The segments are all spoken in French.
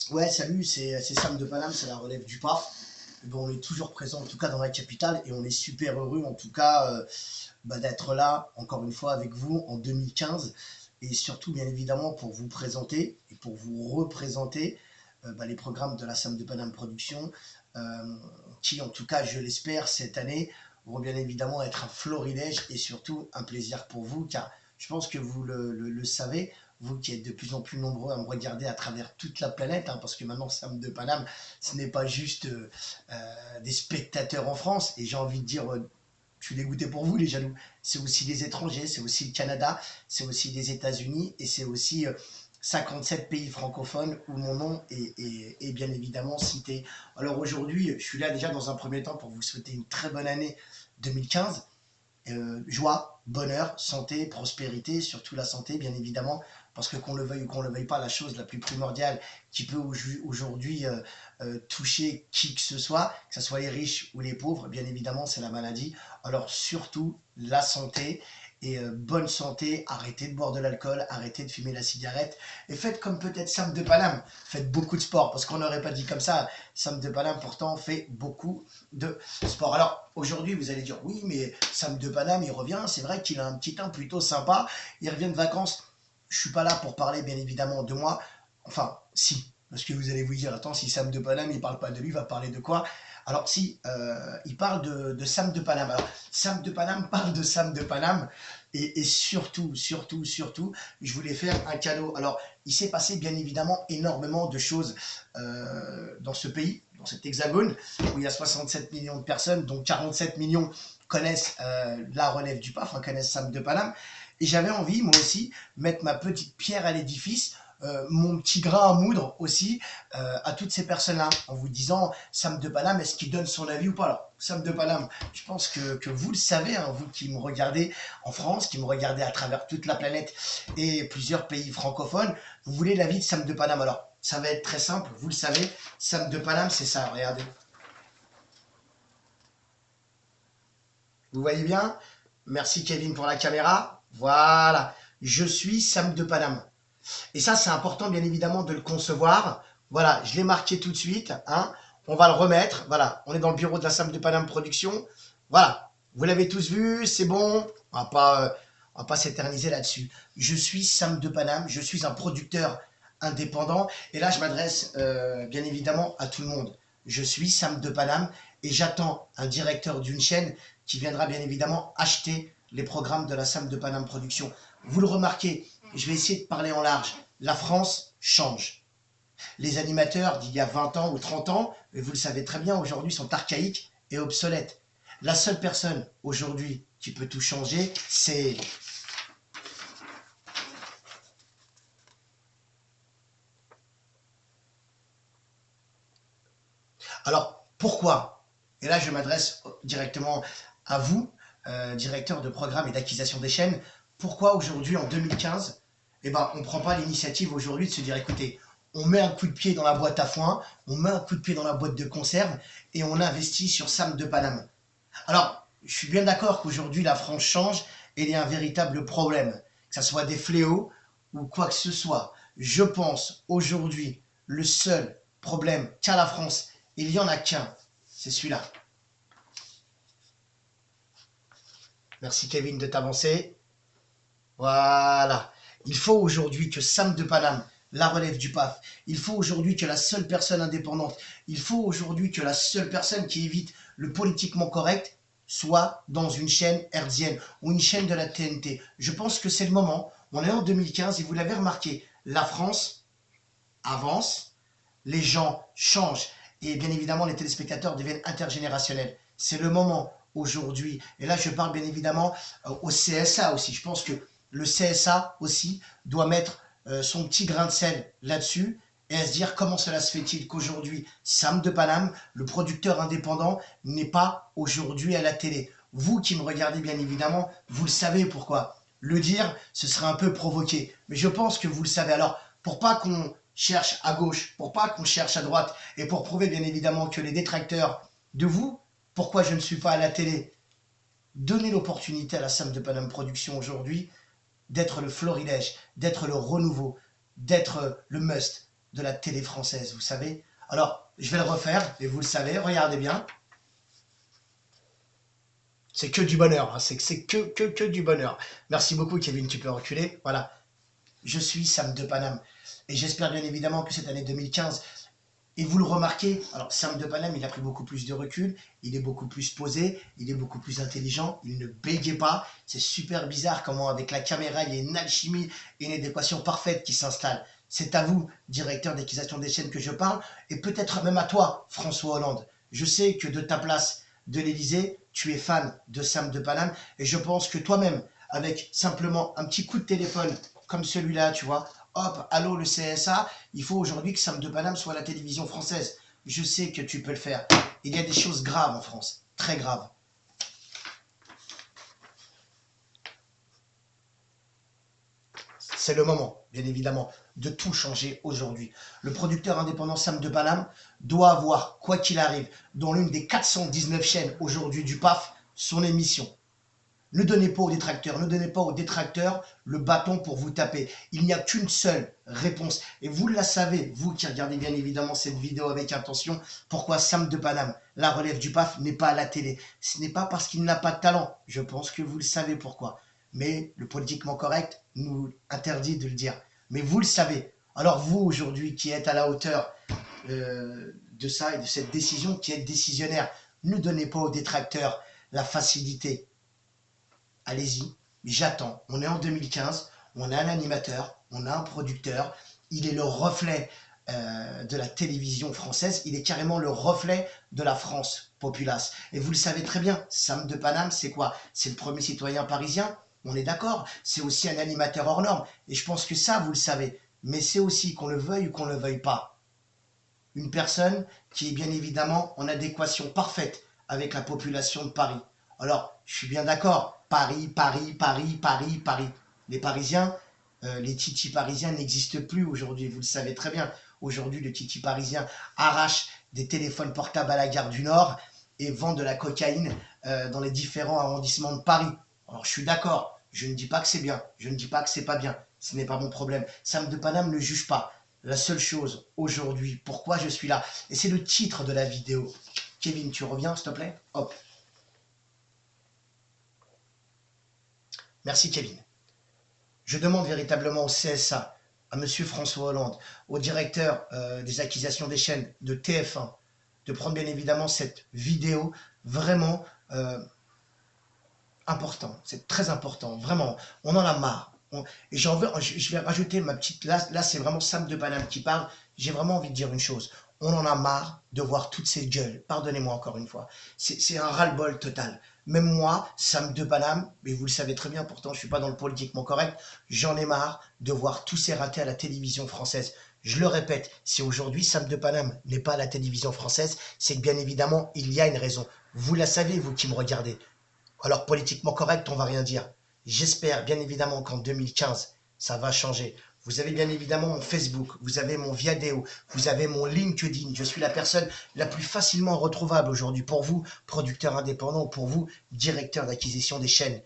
Ouais, salut, c'est Sam de Paname, c'est la relève du PAF. Bon, on est toujours présent, en tout cas dans la capitale, et on est super heureux, en tout cas, d'être là, encore une fois, avec vous en 2015, et surtout, bien évidemment, pour vous présenter et pour vous représenter les programmes de la Sam de Paname Production, euh, qui, en tout cas, je l'espère, cette année, vont bien évidemment être un florilège et surtout un plaisir pour vous, car je pense que vous le savez, vous qui êtes de plus en plus nombreux à me regarder à travers toute la planète, hein, parce que maintenant Sam de Paname, ce n'est pas juste des spectateurs en France, et j'ai envie de dire, je suis dégoûté pour vous les jaloux, c'est aussi des étrangers, c'est aussi le Canada, c'est aussi les États-Unis, et c'est aussi 57 pays francophones où mon nom est bien évidemment cité. Alors aujourd'hui, je suis là déjà dans un premier temps pour vous souhaiter une très bonne année 2015, joie, bonheur, santé, prospérité, surtout la santé, bien évidemment, parce que qu'on le veuille ou qu'on le veuille pas, la chose la plus primordiale qui peut aujourd'hui toucher qui que ce soit les riches ou les pauvres, bien évidemment, c'est la maladie. Alors surtout la santé. Et bonne santé, arrêtez de boire de l'alcool, arrêtez de fumer la cigarette, et faites comme peut-être Sam de Paname, faites beaucoup de sport, parce qu'on n'aurait pas dit comme ça, Sam de Paname pourtant fait beaucoup de sport. Alors aujourd'hui vous allez dire oui mais Sam de Paname il revient, c'est vrai qu'il a un petit teint plutôt sympa, il revient de vacances, je suis pas là pour parler bien évidemment de moi, enfin si, parce que vous allez vous dire attends si Sam de Paname il parle pas de lui, il va parler de quoi? Alors si, il parle de Sam de Paname. Alors Sam de Paname parle de Sam de Paname et surtout, je voulais faire un cadeau. Alors il s'est passé bien évidemment énormément de choses dans ce pays, dans cet hexagone, où il y a 67 millions de personnes, dont 47 millions connaissent la relève du PAF, hein, connaissent Sam de Paname. Et j'avais envie, moi aussi, mettre ma petite pierre à l'édifice, mon petit grain à moudre aussi, à toutes ces personnes-là, en vous disant, Sam de Paname, est-ce qu'il donne son avis ou pas? Alors, Sam de Paname, je pense que vous le savez, hein, vous qui me regardez en France, qui me regardez à travers toute la planète et plusieurs pays francophones, vous voulez l'avis de Sam de Paname. Alors, ça va être très simple, vous le savez, Sam de Paname, c'est ça, regardez. Vous voyez bien? Merci Kevin pour la caméra. Voilà. Je suis Sam de Paname. Et ça, c'est important, bien évidemment, de le concevoir. Voilà, je l'ai marqué tout de suite. Hein. On va le remettre. Voilà, on est dans le bureau de la Sam de Paname Production. Voilà, vous l'avez tous vu, c'est bon. On va pas s'éterniser là-dessus. Je suis Sam de Paname, je suis un producteur indépendant. Et là, je m'adresse bien évidemment à tout le monde. Je suis Sam de Paname et j'attends un directeur d'une chaîne qui viendra bien évidemment acheter les programmes de la Sam de Paname Production. Vous le remarquez, je vais essayer de parler en large. La France change. Les animateurs d'il y a 20 ans ou 30 ans, et vous le savez très bien, aujourd'hui sont archaïques et obsolètes. La seule personne aujourd'hui qui peut tout changer, c'est... Alors, pourquoi? Et là, je m'adresse directement à vous, directeur de programme et d'acquisition des chaînes. Pourquoi aujourd'hui, en 2015, on ne prend pas l'initiative aujourd'hui de se dire, écoutez, on met un coup de pied dans la boîte à foin, on met un coup de pied dans la boîte de conserve et on investit sur Sam de Paname. Alors, je suis bien d'accord qu'aujourd'hui, la France change et il y a un véritable problème, que ce soit des fléaux ou quoi que ce soit. Je pense aujourd'hui, le seul problème qu'a la France, il n'y en a qu'un, c'est celui-là. Merci Kevin de t'avancer. Voilà. Il faut aujourd'hui que Sam de Paname la relève du PAF. Il faut aujourd'hui que la seule personne indépendante, il faut aujourd'hui que la seule personne qui évite le politiquement correct soit dans une chaîne hertzienne ou une chaîne de la TNT. Je pense que c'est le moment. On est en 2015 et vous l'avez remarqué, la France avance, les gens changent et bien évidemment les téléspectateurs deviennent intergénérationnels. C'est le moment aujourd'hui. Et là, je parle bien évidemment au CSA aussi. Je pense que le CSA aussi doit mettre son petit grain de sel là-dessus et à se dire comment cela se fait-il qu'aujourd'hui, Sam de Paname, le producteur indépendant, n'est pas aujourd'hui à la télé. Vous qui me regardez bien évidemment, vous le savez pourquoi. Le dire, ce serait un peu provoqué. Mais je pense que vous le savez. Alors, pour pas qu'on cherche à gauche, pour pas qu'on cherche à droite, et pour prouver bien évidemment que les détracteurs de vous, pourquoi je ne suis pas à la télé, donnez l'opportunité à la Sam de Paname Production aujourd'hui d'être le florilège, d'être le renouveau, d'être le must. de la télé française, vous savez. Alors, je vais le refaire, et vous le savez, regardez bien. C'est que du bonheur, hein. C'est que du bonheur. Merci beaucoup, Kevin, tu peux reculer. Voilà, je suis Sam de Paname. Et j'espère bien évidemment que cette année 2015, et vous le remarquez, alors Sam de Paname, il a pris beaucoup plus de recul, il est beaucoup plus posé, il est beaucoup plus intelligent, il ne bégait pas. C'est super bizarre comment avec la caméra, il y a une alchimie et une adéquation parfaite qui s'installe. C'est à vous, directeur d'acquisition des chaînes, que je parle, et peut-être même à toi, François Hollande. Je sais que de ta place de l'Élysée, tu es fan de Sam de Paname, et je pense que toi-même, avec simplement un petit coup de téléphone comme celui-là, tu vois, hop, allô le CSA, il faut aujourd'hui que Sam de Paname soit à la télévision française. Je sais que tu peux le faire. Il y a des choses graves en France, très graves. C'est le moment, bien évidemment, de tout changer aujourd'hui. Le producteur indépendant Sam de Paname doit avoir, quoi qu'il arrive, dans l'une des 419 chaînes aujourd'hui du PAF, son émission. Ne donnez pas aux détracteurs, ne donnez pas aux détracteurs le bâton pour vous taper. Il n'y a qu'une seule réponse. Et vous la savez, vous qui regardez bien évidemment cette vidéo avec intention, pourquoi Sam de Paname, la relève du PAF, n'est pas à la télé. Ce n'est pas parce qu'il n'a pas de talent. Je pense que vous le savez pourquoi. Mais le politiquement correct nous interdit de le dire. Mais vous le savez. Alors vous, aujourd'hui, qui êtes à la hauteur de ça et de cette décision, qui êtes décisionnaire, ne donnez pas aux détracteurs la facilité. Allez-y, j'attends. On est en 2015, on a un animateur, on a un producteur, il est le reflet de la télévision française, il est carrément le reflet de la France populace. Et vous le savez très bien, Sam de Paname, c'est quoi? C'est le premier citoyen parisien, on est d'accord. C'est aussi un animateur hors norme, et je pense que ça, vous le savez. Mais c'est aussi, qu'on le veuille ou qu'on ne le veuille pas, une personne qui est bien évidemment en adéquation parfaite avec la population de Paris. Alors, je suis bien d'accord, Paris, Paris, Paris, Paris, Paris. Les Parisiens, les titis parisiens n'existent plus aujourd'hui, vous le savez très bien. Aujourd'hui, le titi parisien arrache des téléphones portables à la gare du Nord et vend de la cocaïne dans les différents arrondissements de Paris. Alors, je suis d'accord, je ne dis pas que c'est bien, je ne dis pas que c'est pas bien, ce n'est pas mon problème. Sam de Paname ne juge pas. La seule chose aujourd'hui, pourquoi je suis là, et c'est le titre de la vidéo. Kevin, tu reviens, s'il te plaît? Hop. Merci, Kevin. Je demande véritablement au CSA, à monsieur François Hollande, au directeur des acquisitions des chaînes de TF1, de prendre bien évidemment cette vidéo vraiment important. C'est très important, vraiment. On en a marre. Et je vais rajouter ma petite... Là c'est vraiment Sam de Paname qui parle. J'ai vraiment envie de dire une chose. On en a marre de voir toutes ces gueules. Pardonnez-moi encore une fois. C'est un ras-le-bol total. Même moi, Sam de Paname, mais vous le savez très bien, pourtant je ne suis pas dans le politiquement correct, j'en ai marre de voir tous ces ratés à la télévision française. Je le répète, si aujourd'hui Sam de Paname n'est pas à la télévision française, c'est que bien évidemment, il y a une raison. Vous la savez, vous qui me regardez. Alors politiquement correct, on va rien dire. J'espère bien évidemment qu'en 2015, ça va changer. Vous avez bien évidemment mon Facebook, vous avez mon Viadeo, vous avez mon LinkedIn. Je suis la personne la plus facilement retrouvable aujourd'hui pour vous, producteur indépendant, ou pour vous, directeur d'acquisition des chaînes.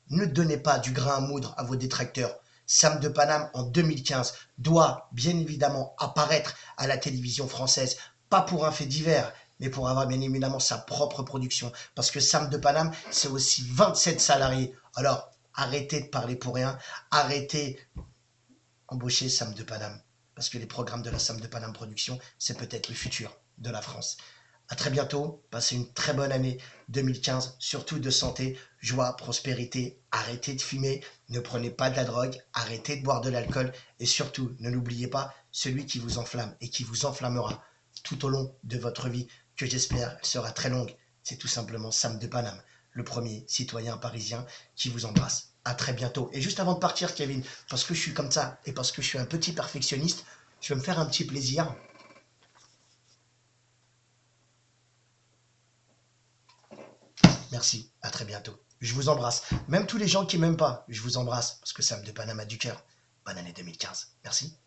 Ne donnez pas du grain à moudre à vos détracteurs. Sam de Paname, en 2015, doit bien évidemment apparaître à la télévision française, pas pour un fait divers, mais pour avoir bien évidemment sa propre production. Parce que Sam de Paname, c'est aussi 27 salariés. Alors, arrêtez de parler pour rien, arrêtez d'embaucher Sam de Paname. Parce que les programmes de la Sam de Paname Production, c'est peut-être le futur de la France. À très bientôt, passez une très bonne année 2015, surtout de santé, joie, prospérité, arrêtez de fumer, ne prenez pas de la drogue, arrêtez de boire de l'alcool et surtout, ne l'oubliez pas, celui qui vous enflamme et qui vous enflammera tout au long de votre vie, que j'espère sera très longue, c'est tout simplement Sam de Paname, le premier citoyen parisien qui vous embrasse. À très bientôt. Et juste avant de partir, Kevin, parce que je suis comme ça et parce que je suis un petit perfectionniste, je vais me faire un petit plaisir. Merci, à très bientôt. Je vous embrasse. Même tous les gens qui m'aiment pas, je vous embrasse parce que Sam de Paname a du cœur. Bonne année 2015. Merci.